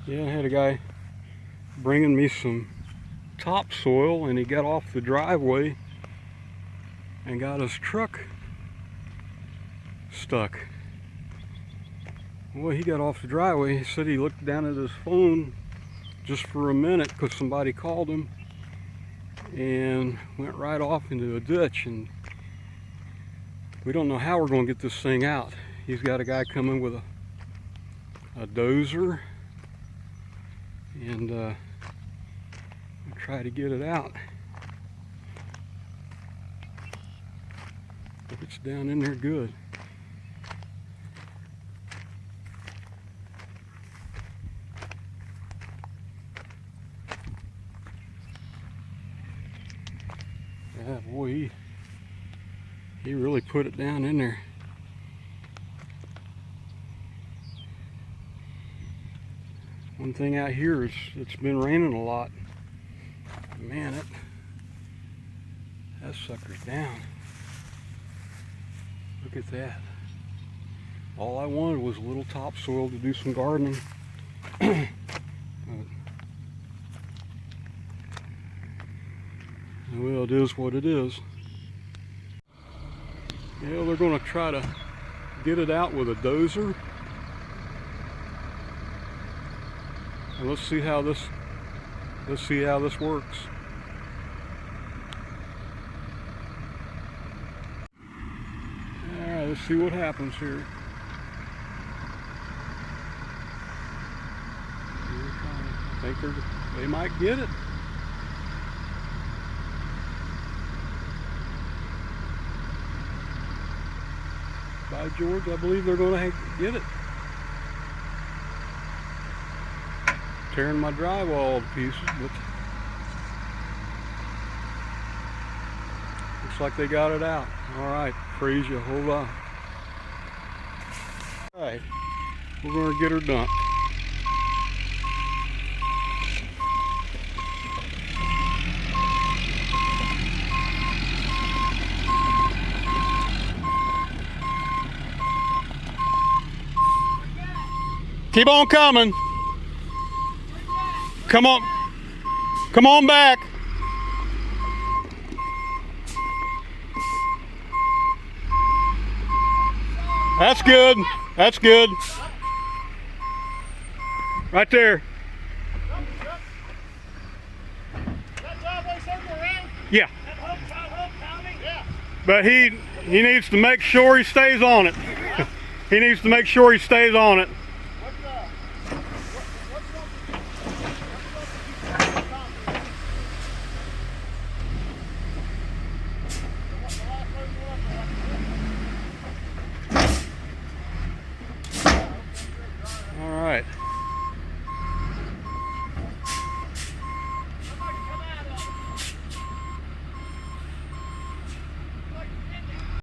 Yeah, I had a guy bringing me some topsoil, and he got off the driveway and got his truck stuck. Well, he got off the driveway. He said he looked down at his phone just for a minute because somebody called him, and went right off into a ditch, and we don't know how we're going to get this thing out. He's got a guy coming with a dozer, and we'll try to get it out. If it's down in there good. Yeah, boy, he really put it down in there. One thing out here is it's been raining a lot. Man, that sucker's down. Look at that. All I wanted was a little topsoil to do some gardening. Well, it is what it is. Yeah, they're going to try to get it out with a dozer. And let's see how this works. All right, let's see what happens here. I think they might get it. By George, I believe they're going to get it. Tearing my drywall to pieces, but looks like they got it out. All right, praise you. Hold on. All right, we're going to get her dumped. Keep on coming. Come on back. That's good. That's good. Right there. Yeah. But he needs to make sure he stays on it. He needs to make sure he stays on it.